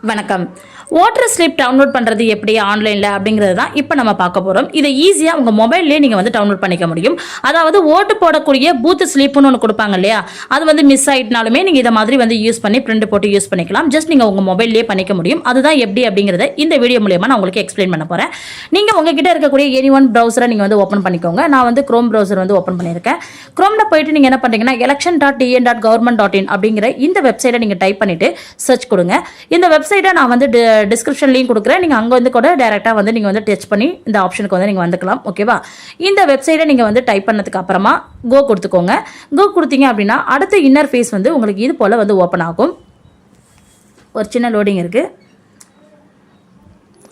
வணக்கம். Voter slip download பண்ணுறது எப்படி ஆன்லைனில் அப்படிங்கிறது தான் இப்போ நம்ம பார்க்க போகிறோம். இதை ஈஸியாக உங்கள் மொபைல்லேயே நீங்கள் வந்து டவுன்லோட் பண்ணிக்க முடியும். அதாவது ஓட்டு போடக்கூடிய பூத் ஸ்லிப்னு ஒன்று கொடுப்பாங்க இல்லையா, அது வந்து மிஸ் ஆகிட்டனாலுமே நீங்கள் இதை மாதிரி வந்து யூஸ் பண்ணி பிரிண்ட் போட்டு யூஸ் பண்ணிக்கலாம். ஜஸ்ட் நீங்கள் உங்கள் மொபைல்லேயே பண்ணிக்க முடியும். அதுதான் எப்படி அப்படிங்கிறத இந்த வீடியோ மூலியமாக நான் உங்களுக்கு எக்ஸ்பிளைன் பண்ண போகிறேன். நீங்கள் உங்ககிட்ட இருக்கக்கூடிய எனி ஒன் ப்ரௌசரை நீங்கள் வந்து ஓப்பன் பண்ணிக்கோங்க. நான் வந்து க்ரோம் ப்ரௌசர் வந்து ஓப்பன் பண்ணியிருக்கேன். க்ரோமில் போயிட்டு நீங்கள் என்ன பண்ணுறீங்கன்னா election.tn.government.in அப்படிங்கிற இந்த வெப்சைட்டை நீங்கள் டைப் பண்ணிவிட்டு சர்ச் கொடுங்க. இந்த வெப்சைட்டை நான் வந்து டிஸ்கிரிப்ஷன்லையும் கொடுக்குறேன். நீங்கள் அங்கே வந்து கூட டேரெக்டாக வந்து நீங்கள் வந்து டச் பண்ணி இந்த ஆப்ஷனுக்கு வந்து நீங்கள் வந்துக்கலாம். ஓகேவா? இந்த வெப்சைட்டை நீங்கள் வந்து டைப் பண்ணதுக்கு அப்புறமா கோ கொடுத்துக்கோங்க. கோ கொடுத்தீங்க அப்படின்னா அடுத்த இன்னர் ஃபேஸ் வந்து உங்களுக்கு இது போல் வந்து ஓப்பன் ஆகும். ஒரு சின்ன லோடிங் இருக்குது.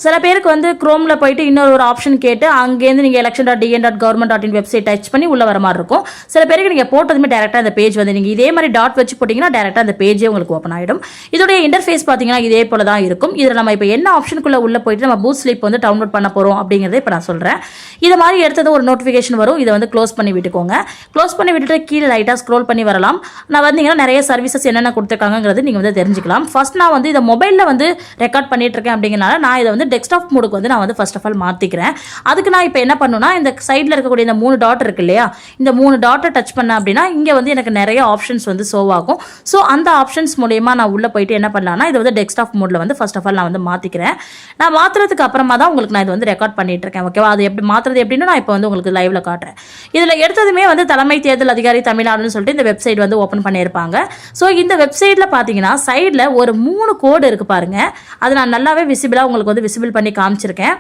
சில பேருக்கு வந்து க்ரோமில் போயிட்டு இன்னொரு ஆப்ஷன் கேட்டு அங்கேருந்து நீங்கள் election.tn.government.in வெப்சைட் டச் பண்ணி உள்ள வர மாதிரி இருக்கும். சில பேருக்கு நீங்கள் போட்டதுமே டேரெக்டாக அந்த பேஜ் வந்து நீங்கள் இதே மாதிரி டாட் வச்சு போட்டிங்கன்னா டேரெக்டாக அந்த பேஜே உங்களுக்கு ஓப்பன் ஆகிடும். இதோடைய இன்டர்ஃபேஸ் பார்த்தீங்கன்னா இதே போல தான் இருக்கும். இதில் நம்ம இப்போ என்ன ஆப்ஷனுக்குள்ளே உள்ள போயிட்டு நம்ம பூத் ஸ்லிப் வந்து டவுன்லோட் பண்ண போகிறோம் அப்படிங்கிறத இப்போ நான் சொல்கிறேன். இது மாதிரி எடுத்தது ஒரு நோட்டிஃபிகேஷன் வரும். இதை வந்து க்ளோஸ் பண்ணி விட்டுக்கோங்க. க்ளோஸ் பண்ணி விட்டுட்டு கீழே லைட்டாக ஸ்க்ரோல் பண்ணி வரலாம். நான் வந்தீங்கன்னா நிறைய சர்வீசஸ் என்னென்ன கொடுத்துருக்காங்கிறது நீங்கள் வந்து தெரிஞ்சுக்கலாம். ஃபர்ஸ்ட் நான் வந்து இதை மொபைலில் வந்து ரெக்கார்ட் பண்ணிட்டு இருக்கேன் அப்படிங்கிறனால நான் இதை வந்து டெஸ்க்டாப் மோடுக்கு வந்து நான் வந்து ஃபர்ஸ்ட் ஆஃப் ஆல் மாற்றிக்கிறேன். அதுக்கு நான் இப்போ என்ன பண்ணுன்னா இந்த சைடில் இருக்கக்கூடிய இந்த 3 டாட் இருக்கு இல்லையா, இந்த 3 டாட்டை டச் பண்ண அப்படின்னா இங்கே வந்து எனக்கு நிறைய ஆப்ஷன்ஸ் வந்து ஷோ ஆகும். ஸோ அந்த ஆப்ஷன்ஸ் மூலயமா நான் உள்ளே போயிட்டு என்ன பண்ணலாம்னா இதை வந்து டெஸ்க்டாப் மோடில் வந்து ஃபர்ஸ்ட் ஆஃப் ஆல் நான் வந்து மாற்றிக்கிறேன். நான் மாற்றுறதுக்கு அப்புறமா தான் உங்களுக்கு நான் இது வந்து ரெக்கார்ட் பண்ணிட்டு இருக்கேன். ஓகேவா? அது எப்படி மாற்றுறது எப்படின்னு நான் இப்போ வந்து உங்களுக்கு லைவ்ல காட்டுறேன். இதில் எடுத்ததுமே வந்து தலைமை தேர்தல் அதிகாரி தமிழ்நாடுன்னு சொல்லிட்டு இந்த வெப்சைட் வந்து ஓப்பன் பண்ணியிருப்பாங்க. ஸோ இந்த வெப்சைட்டில் பார்த்தீங்கன்னா சைடில் ஒரு 3 கோடு இருக்குது பாருங்க. அது நான் நல்லாவே விசிபிளாக உங்களுக்கு வந்து விசிபிள் பண்ணி காமிச்சிருக்கேன்.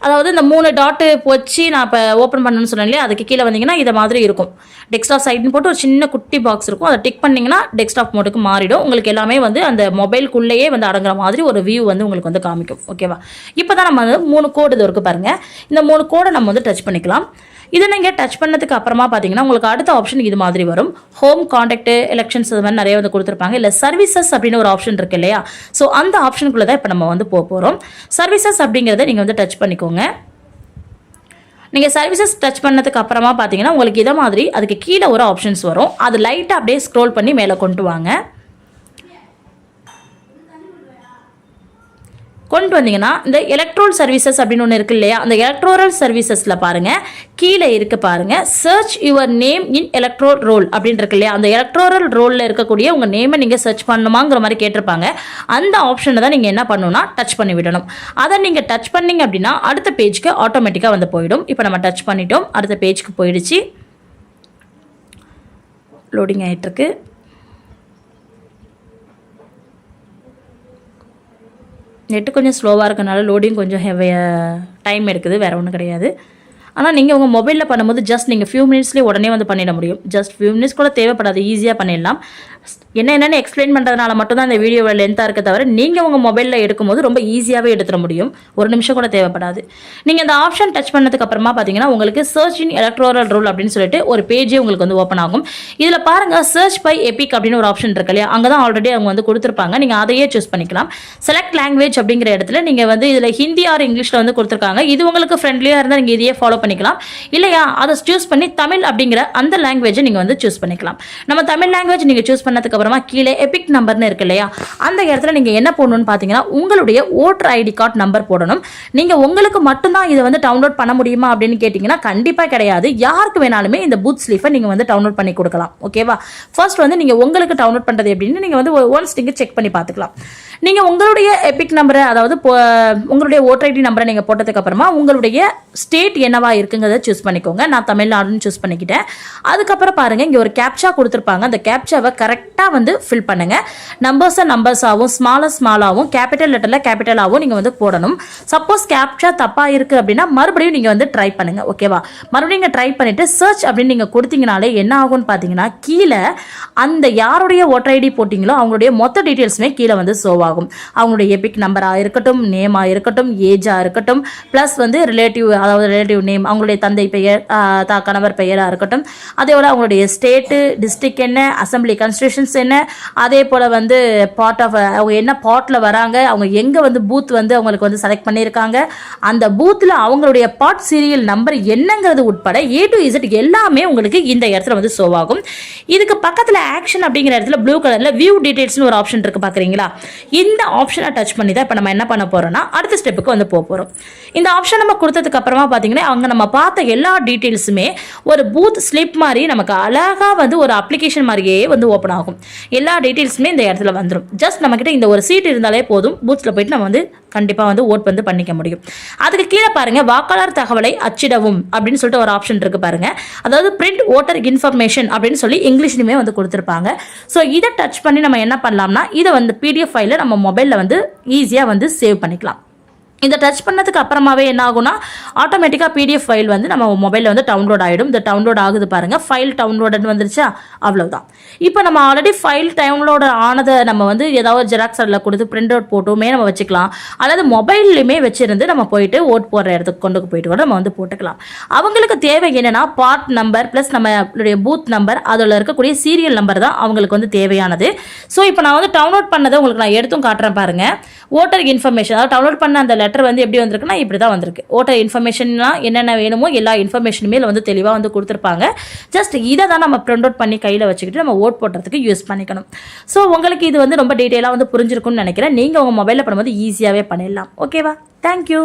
அதாவது இந்த 3 டாட்டு வச்சு நான் இப்போ ஓப்பன் பண்ணணும்னு சொன்னேன் இல்லையா, அதுக்கு கீழே வந்தீங்கன்னா இதை மாதிரி இருக்கும். டெஸ்க்டாப் சைட்னு போட்டு ஒரு சின்ன குட்டி பாக்ஸ் இருக்கும். அதை டிக் பண்ணிங்கன்னா டெஸ்க்டாப் மோடுக்கு மாறிடும். உங்களுக்கு எல்லாமே வந்து அந்த மொபைலுக்குள்ளேயே வந்து அடங்குற மாதிரி ஒரு வியூ வந்து உங்களுக்கு வந்து காமிக்கும். ஓகேவா? இப்போ தான் நம்ம வந்து 3 கோடு இது இருக்குது பாருங்கள். இந்த 3 கோடை நம்ம வந்து டச் பண்ணிக்கலாம். இதை நீங்கள் டச் பண்ணதுக்கு அப்புறமா பார்த்தீங்கன்னா உங்களுக்கு அடுத்த ஆப்ஷன் இது மாதிரி வரும். ஹோம், கான்டாக்ட், எலெக்ஷன்ஸ் இது மாதிரி நிறைய வந்து கொடுத்துருப்பாங்க. இல்லை சர்வீசஸ் அப்படின்னு ஒரு ஆப்ஷன் இருக்கு இல்லையா, ஸோ அந்த ஆப்ஷனுக்குள்ளே தான் இப்போ நம்ம வந்து போக போகிறோம். சர்வீசஸ் அப்படிங்கிறத நீங்கள் வந்து டச் பண்ணிக்கோங்க. நீங்கள் சர்வீசஸ் டச் பண்ணதுக்கு அப்புறமா பார்த்தீங்கன்னா உங்களுக்கு இதை மாதிரி அதுக்கு கீழே ஒரு ஆப்ஷன்ஸ் வரும். அது லைட்டாக அப்படியே ஸ்க்ரோல் பண்ணி மேலே கொண்டு வாங்க. கொண்டு வந்தீங்கன்னா இந்த எலக்ட்ரோல் சர்வீசஸ் அப்படின்னு ஒன்று இருக்கு இல்லையா, அந்த எலக்ட்ரோரல் சர்வீசஸில் பாருங்கள் கீழே இருக்கு பாருங்கள், search your name in electoral roll அப்படின்னு இருக்கு இல்லையா, அந்த எலக்ட்ரோரல் ரோலில் இருக்கக்கூடிய உங்கள் நேமை நீங்கள் சர்ச் பண்ணணுமாங்கிற மாதிரி கேட்டிருப்பாங்க. அந்த ஆப்ஷனை தான் நீங்கள் என்ன பண்ணணும்னா டச் பண்ணி விடணும். அதை நீங்கள் டச் பண்ணிங்க அப்படின்னா அடுத்த பேஜ்க்கு ஆட்டோமேட்டிக்காக வந்து போயிடும். இப்போ நம்ம டச் பண்ணிட்டோம், அடுத்த பேஜ்க்கு போயிடுச்சு. லோடிங் ஆகிட்டுருக்கு. நெட்டு கொஞ்சம் ஸ்லோவாக இருக்கனால லோடிங் கொஞ்சம் டைம் எடுக்குது, வேறு ஒன்றும் கிடையாது. ஆனால் நீங்கள் உங்கள் மொபைலில் பண்ணும்போது ஜஸ்ட் நீங்கள் ஃபியூ மினிட்ஸ்லேயே உடனே வந்து பண்ணிட முடியும். ஜஸ்ட் ஃபியூ மினிட்ஸ் கூட தேவைப்படாது, ஈஸியாக பண்ணிடலாம். என்னென்னு எக்ஸ்பிளைன் பண்ணுறதுனால மட்டும்தான் இந்த வீடியோவில் லென்த்தாக இருக்க தவிர நீங்கள் உங்கள் மொபைலில் எடுக்கும்போது ரொம்ப ஈஸியாகவே எடுத்துட முடியும். ஒரு நிமிஷம் கூட தேவைப்படாது. நீங்கள் இந்த ஆப்ஷன் டச் பண்ணதுக்கு அப்புறமா பார்த்தீங்கன்னா உங்களுக்கு சர்ச் இன் எலக்ட்ரோரல் ரோல் அப்படின்னு சொல்லிட்டு ஒரு பேஜே உங்களுக்கு வந்து ஓப்பன் ஆகும். இதில் பாருங்கள் சர்ச் பை எபிக் அப்படின்னு ஒரு ஆப்ஷன் இருக்கு இல்லையா, அங்கே தான் ஆல்ரெடி அவங்க வந்து கொடுத்துருப்பாங்க. நீங்கள் அதையே சூஸ் பண்ணிக்கலாம். செலக்ட் லாங்குவேஜ் அப்படிங்கிற இடத்துல நீங்கள் வந்து இதில் ஹிந்தி ஆர் இங்கிலீஷில் வந்து கொடுத்துருக்காங்க. இது உங்களுக்கு ஃப்ரெண்ட்லியாக இருந்தால் நீங்கள் இதையே ஃபாலோ பண்ணிக்கலாம். இல்லையா அதை சூஸ் பண்ணி தமிழ் அப்படிங்கிற அந்த லாங்குவேஜை நீங்கள் வந்து சூஸ் பண்ணிக்கலாம். நம்ம தமிழ் லாங்குவேஜ் நீங்கள் சூஸ் பண்ணதுக்கு அப்புறமா கீழே எபிக் நம்பர்னு இருக்கு இல்லையா, அந்த இடத்துல நீங்கள் என்ன போடணும்னு பார்த்தீங்கன்னா உங்களுடைய ஓட்டர் ஐடி கார்டு நம்பர் போடணும். நீங்கள் உங்களுக்கு மட்டும்தான் இதை வந்து டவுன்லோட் பண்ண முடியுமா அப்படின்னு கேட்டிங்கன்னா கண்டிப்பாக கிடையாது. யாருக்கு வேணாலுமே இந்த பூத் ஸ்லிப்பை நீங்கள் வந்து டவுன்லோட் பண்ணி கொடுக்கலாம். ஓகேவா? ஃபர்ஸ்ட் வந்து நீங்கள் உங்களுக்கு டவுன்லோட் பண்ணுறது எப்படின்னு நீங்கள் வந்து ஒன்ஸ் நீங்கள் செக் பண்ணி பார்த்துக்கலாம். நீங்கள் உங்களுடைய எபிக் நம்பரை, அதாவது உங்களுடைய ஓட்டர் ஐடி நம்பரை நீங்கள் போட்டதுக்கு அப்புறமா உங்களுடைய ஸ்டேட் என்னவா இருக்குங்கிறத சூஸ் பண்ணிக்கோங்க. நான் தமிழ்நாடுன்னு சூஸ் பண்ணிக்கிட்டேன். அதுக்கப்புறம் பாருங்கள் இங்கே ஒரு கேப்சா கொடுத்துருப்பாங்க. அந்த கேப்சாவை கரெக்டாக வந்து ஃபில் பண்ணுங்க. நம்பர்ஸாகவும் ஸ்மாலாகவும் கேபிட்டல் லெட்டரில் கேபிட்டலாகவும் நீங்கள் வந்து போடணும். சப்போஸ் கேப்சா தப்பாக இருக்குது அப்படின்னா மறுபடியும் நீங்கள் வந்து ட்ரை பண்ணுங்கள். ஓகேவா? மறுபடியும் நீங்கள் ட்ரை பண்ணிவிட்டு சர்ச் அப்படின்னு நீங்கள் கொடுத்தீங்கனாலே என்ன ஆகும்னு பார்த்தீங்கன்னா கீழே அந்த யாருடைய ஓட்டர் ஐடி போட்டிங்களோ அவங்களுடைய மொத்த டீட்டெயில்ஸுமே கீழே வந்து ஷோ ஆகும். அவங்களுடைய எபிக் நம்பராக இருக்கட்டும், நேமாக இருக்கட்டும், ஏஜாக இருக்கட்டும், ப்ளஸ் வந்து ரிலேட்டிவ், அதாவது ரிலேட்டிவ் நேம், அவங்களுடைய தந்தை பெயர், கணவர் பெயராக இருக்கட்டும், அதே போல் அவங்களுடைய ஸ்டேட்டு, டிஸ்ட்ரிக்ட் என்ன, அசம்பிளி கான்ஸ்டிடியூஷன்ஸ் என்ன, அதே போல் வந்து பார்ட் ஆஃப் அவங்க என்ன பார்ட்டில் வராங்க, அவங்க எங்கே வந்து பூத் வந்து அவங்களுக்கு வந்து செலக்ட் பண்ணியிருக்காங்க, அந்த பூத்தில் அவங்களுடைய பார்ட் சீரியல் நம்பர் என்னங்கிறது உட்பட A to Z எல்லாமே உங்களுக்கு இந்த இடத்துல வந்து ஷோ ஆகும். இதுக்கு பக்கத்தில் ஆக்ஷன் அப்படிங்கிற இடத்துல ப்ளூ கலரில் வியூ டீடைல்ஸ்னு ஒரு ஆப்ஷன் இருக்குது பார்க்குறீங்களா, இந்த ஆப்ஷனை டச் பண்ணி தான் இப்போ நம்ம என்ன பண்ண போகிறோம்னா அடுத்த ஸ்டெப்புக்கு வந்து போக போகிறோம். இந்த ஆப்ஷன் நம்ம கொடுத்ததுக்கு அப்புறமா பார்த்தீங்கன்னா அங்கே நம்ம பார்த்த எல்லா டீட்டெயில்ஸுமே ஒரு பூத் ஸ்லிப் மாதிரி நமக்கு அழகாக வந்து ஒரு அப்ளிகேஷன் மாதிரியே வந்து ஓப்பன் ஆகும். எல்லா டீட்டெயில்ஸுமே இந்த இடத்துல வந்துடும். ஜஸ்ட் நம்மக்கிட்ட இந்த ஒரு சீட் இருந்தாலே போதும், பூத்தில் போயிட்டு நம்ம வந்து கண்டிப்பாக வந்து ஓட் வந்து பண்ணிக்க முடியும். அதுக்கு கீழே பாருங்கள் வாக்காளர் தகவலை அச்சிடவும் அப்படின்னு சொல்லிட்டு ஒரு ஆப்ஷன் இருக்குது பாருங்கள். அதாவது பிரிண்ட் ஓட்டர் இன்ஃபர்மேஷன் அப்படின்னு சொல்லி இங்கிலீஷ்லையுமே வந்து கொடுத்துருப்பாங்க. ஸோ இதை டச் பண்ணி நம்ம என்ன பண்ணலாம்னா இதை வந்து பிடிஎஃப் ஃபைலில் நம்ம மொபைலில் வந்து ஈஸியாக வந்து சேவ் பண்ணிக்கலாம். இதை டச் பண்ணதுக்கு அப்புறமாவே என்ன ஆகும்னா ஆட்டோமேட்டிக்காக பிடிஎஃப் ஃபைல் வந்து நம்ம மொபைலில் வந்து டவுன்லோட் ஆகிடும். இந்த டவுன்லோட் ஆகுது பாருங்கள், ஃபைல் டவுன்லோடுன்னு வந்துருச்சா, அவ்வளோதான். இப்போ நம்ம ஆல்ரெடி ஃபைல் டவுன்லோட் ஆனதை நம்ம வந்து ஏதாவது ஜெராக்ஸ் அதில் கொடுத்து பிரிண்ட் அவுட் போட்டுமே நம்ம வச்சுக்கலாம். அல்லது மொபைல்லையுமே வச்சுருந்து நம்ம போயிட்டு ஓட் போடுற இடத்துக்கு கொண்டு போயிட்டு கூட நம்ம வந்து போட்டுக்கலாம். அவங்களுக்கு தேவை என்னென்னா பார்ட் நம்பர் ப்ளஸ் நம்மளுடைய பூத் நம்பர், அதில் இருக்கக்கூடிய சீரியல் நம்பர் தான் அவங்களுக்கு வந்து தேவையானது. ஸோ இப்போ நான் வந்து டவுன்லோட் பண்ணதை உங்களுக்கு நான் எடுத்தும் காட்டுறேன் பாருங்கள். ஓட்டர் இன்ஃபர்மேஷன், அதாவது டவுன்லோட் பண்ண அந்த லெட்டர் வந்து எப்படி வந்திருக்குன்னா இப்படி தான் வந்திருக்கு. ஓட்டர் இன்ஃபர்மேஷன்லாம் என்னென்ன வேணுமோ எல்லா இன்ஃபர்மேஷனுமே வந்து தெளிவாக வந்து கொடுத்துருப்பாங்க. ஜஸ்ட் இதை தான் நம்ம பிரிண்ட் அவுட் பண்ணி கையில் வச்சுக்கிட்டு நம்ம ஓட் போடுறதுக்கு யூஸ் பண்ணிக்கணும். ஸோ உங்களுக்கு இது வந்து ரொம்ப டீட்டெயிலாக வந்து புரிஞ்சிருக்கும்னு நினைக்கிறேன். நீங்கள் உங்கள் மொபைலில் பண்ணும்போது ஈஸியாகவே பண்ணிடலாம். ஓகேவா? தேங்க்யூ.